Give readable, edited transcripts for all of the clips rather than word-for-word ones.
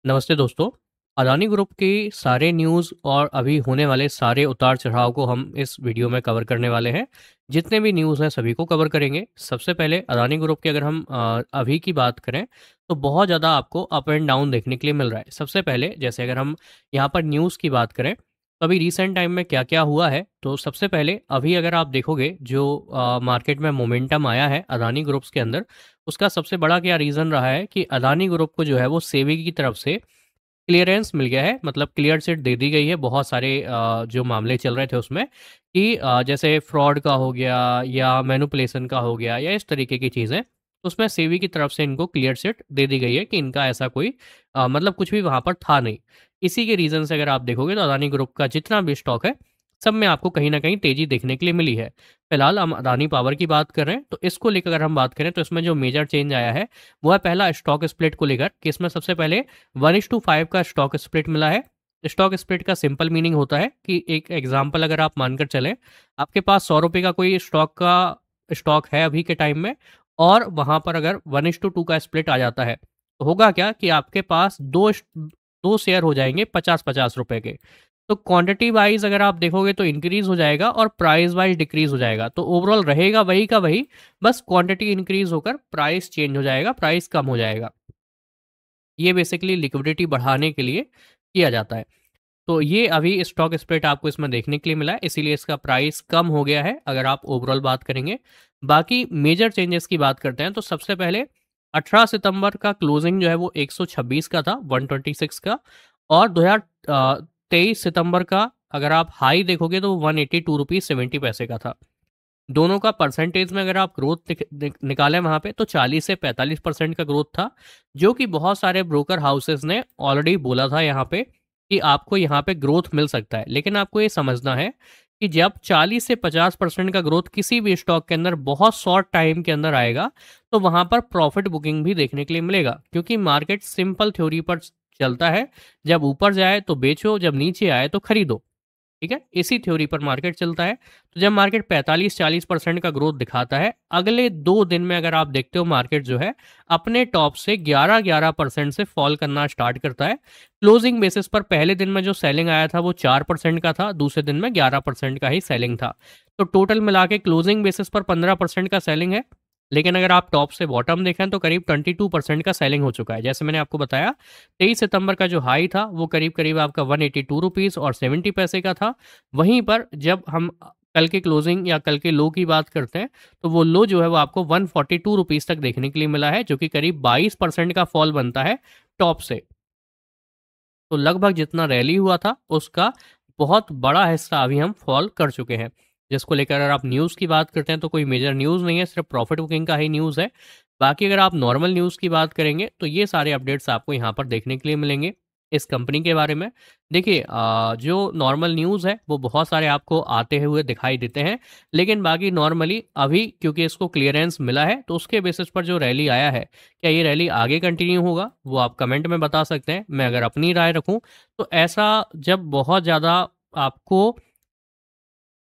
नमस्ते दोस्तों। अदानी ग्रुप की सारे न्यूज़ और अभी होने वाले सारे उतार चढ़ाव को हम इस वीडियो में कवर करने वाले हैं। जितने भी न्यूज़ हैं सभी को कवर करेंगे। सबसे पहले अदानी ग्रुप की अगर हम अभी की बात करें तो बहुत ज़्यादा आपको अप एंड डाउन देखने के लिए मिल रहा है। सबसे पहले जैसे अगर हम यहाँ पर न्यूज़ की बात करें तो अभी रिसेंट टाइम में क्या क्या हुआ है, तो सबसे पहले अभी अगर आप देखोगे जो मार्केट में मोमेंटम आया है अदानी ग्रुप्स के अंदर, उसका सबसे बड़ा क्या रीज़न रहा है कि अदानी ग्रुप को जो है वो सेबी की तरफ से क्लियरेंस मिल गया है। मतलब क्लियर चिट दे दी गई है बहुत सारे जो मामले चल रहे थे उसमें कि जैसे फ्रॉड का हो गया या मैनिपुलेशन का हो गया या इस तरीके की चीज़ें, तो उसमें सेबी की तरफ से इनको क्लियर चिट दे दी गई है कि इनका ऐसा कोई मतलब कुछ भी वहाँ पर था नहीं। इसी के रीज़न से अगर आप देखोगे तो अदानी ग्रुप का जितना भी स्टॉक है सब में आपको कहीं ना कहीं तेज़ी देखने के लिए मिली है। फिलहाल हम अदानी पावर की बात कर रहे हैं, तो इसको लेकर अगर हम बात करें तो इसमें जो मेजर चेंज आया है वो है पहला स्टॉक स्प्लिट को लेकर, कि इसमें सबसे पहले 1:5 का स्टॉक स्प्लिट मिला है। स्टॉक स्प्लिट का सिंपल मीनिंग होता है कि एक एग्जांपल अगर आप मानकर चलें, आपके पास 100 रुपये का कोई स्टॉक है अभी के टाइम में, और वहां पर अगर 1:2 का स्प्लिट आ जाता है तो होगा क्या कि आपके पास दो शेयर हो जाएंगे 50-50 रुपए के। तो क्वांटिटी वाइज अगर आप देखोगे तो इंक्रीज हो जाएगा और प्राइस वाइज डिक्रीज हो जाएगा, तो ओवरऑल रहेगा वही का वही, बस क्वांटिटी इंक्रीज होकर प्राइस चेंज हो जाएगा, प्राइस कम हो जाएगा। ये बेसिकली लिक्विडिटी बढ़ाने के लिए किया जाता है। तो ये अभी स्टॉक स्प्लिट आपको इसमें देखने के लिए मिला है, इसीलिए इसका प्राइस कम हो गया है अगर आप ओवरऑल बात करेंगे। बाकी मेजर चेंजेस की बात करते हैं तो सबसे पहले 18 सितंबर का क्लोजिंग जो है वो 126 का था, 126 का। और 2023 सितंबर का अगर आप हाई देखोगे तो 182 रुपीज़ 70 पैसे का था। दोनों का परसेंटेज में अगर आप ग्रोथ निकालें वहां पे तो 40 से 45% का ग्रोथ था, जो कि बहुत सारे ब्रोकर हाउसेस ने ऑलरेडी बोला था यहाँ पे कि आपको यहाँ पे ग्रोथ मिल सकता है। लेकिन आपको ये समझना है कि जब 40 से 50% का ग्रोथ किसी भी स्टॉक के अंदर बहुत शॉर्ट टाइम के अंदर आएगा तो वहां पर प्रॉफिट बुकिंग भी देखने के लिए मिलेगा, क्योंकि मार्केट सिंपल थ्योरी पर चलता है। जब ऊपर जाए तो बेचो, जब नीचे आए तो खरीदो। ठीक है, इसी थ्योरी पर मार्केट चलता है। तो जब मार्केट 45-40% का ग्रोथ दिखाता है, अगले 2 दिन में अगर आप देखते हो मार्केट जो है अपने टॉप से 11-11% से फॉल करना स्टार्ट करता है। क्लोजिंग बेसिस पर पहले दिन में जो सेलिंग आया था वो 4% का था, दूसरे दिन में 11% का ही सेलिंग था। तो टोटल मिला के क्लोजिंग बेसिस पर 15% का सेलिंग है। लेकिन अगर आप टॉप से बॉटम देखें तो करीब 22% का सेलिंग हो चुका है। जैसे मैंने आपको बताया, 23 सितंबर का जो हाई था वो करीब करीब आपका 182 रुपीज़ 70 पैसे का था। वहीं पर जब हम कल के क्लोजिंग या कल के लो की बात करते हैं तो वो लो जो है वो आपको 142 रुपीज़ तक देखने के लिए मिला है, जो कि करीब 22% का फॉल बनता है टॉप से। तो लगभग जितना रैली हुआ था उसका बहुत बड़ा हिस्सा अभी हम फॉल कर चुके हैं। जिसको लेकर अगर आप न्यूज़ की बात करते हैं तो कोई मेजर न्यूज़ नहीं है, सिर्फ प्रॉफिट बुकिंग का ही न्यूज़ है। बाकी अगर आप नॉर्मल न्यूज़ की बात करेंगे तो ये सारे अपडेट्स आपको यहाँ पर देखने के लिए मिलेंगे इस कंपनी के बारे में। देखिए, जो नॉर्मल न्यूज़ है वो बहुत सारे आपको आते हुए दिखाई देते हैं, लेकिन बाकी नॉर्मली अभी क्योंकि इसको क्लियरेंस मिला है तो उसके बेसिस पर जो रैली आया है, क्या ये रैली आगे कंटिन्यू होगा वो आप कमेंट में बता सकते हैं। मैं अगर अपनी राय रखूं तो ऐसा जब बहुत ज़्यादा आपको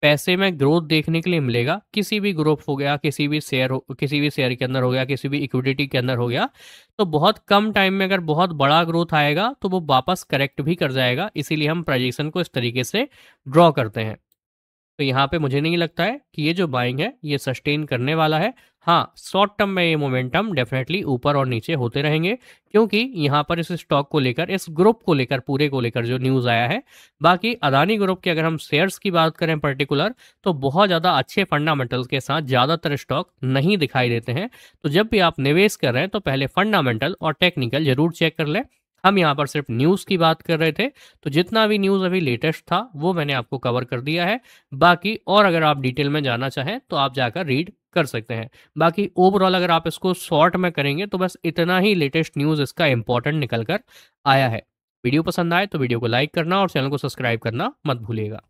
पैसे में ग्रोथ देखने के लिए मिलेगा, किसी भी ग्रुप हो गया, किसी भी शेयर के अंदर हो गया, किसी भी इक्विटी के अंदर हो गया, तो बहुत कम टाइम में अगर बहुत बड़ा ग्रोथ आएगा तो वो वापस करेक्ट भी कर जाएगा। इसीलिए हम प्राइजेशन को इस तरीके से ड्रॉ करते हैं। तो यहाँ पे मुझे नहीं लगता है कि ये जो बाइंग है ये सस्टेन करने वाला है। हाँ, शॉर्ट टर्म में ये मोमेंटम डेफिनेटली ऊपर और नीचे होते रहेंगे, क्योंकि यहाँ पर इस स्टॉक को लेकर, इस ग्रुप को लेकर, पूरे को लेकर जो न्यूज़ आया है। बाकी अदानी ग्रुप के अगर हम शेयर्स की बात करें पर्टिकुलर, तो बहुत ज़्यादा अच्छे फंडामेंटल्स के साथ ज़्यादातर स्टॉक नहीं दिखाई देते हैं। तो जब भी आप निवेश कर रहे हैं तो पहले फंडामेंटल और टेक्निकल जरूर चेक कर लें। हम यहाँ पर सिर्फ न्यूज़ की बात कर रहे थे, तो जितना भी न्यूज़ अभी लेटेस्ट था वो मैंने आपको कवर कर दिया है। बाकी और अगर आप डिटेल में जाना चाहें तो आप जाकर रीड कर सकते हैं। बाकी ओवरऑल अगर आप इसको शॉर्ट में करेंगे तो बस इतना ही लेटेस्ट न्यूज़ इसका इंपॉर्टेंट निकल कर आया है। वीडियो पसंद आए तो वीडियो को लाइक करना और चैनल को सब्सक्राइब करना मत भूलिएगा।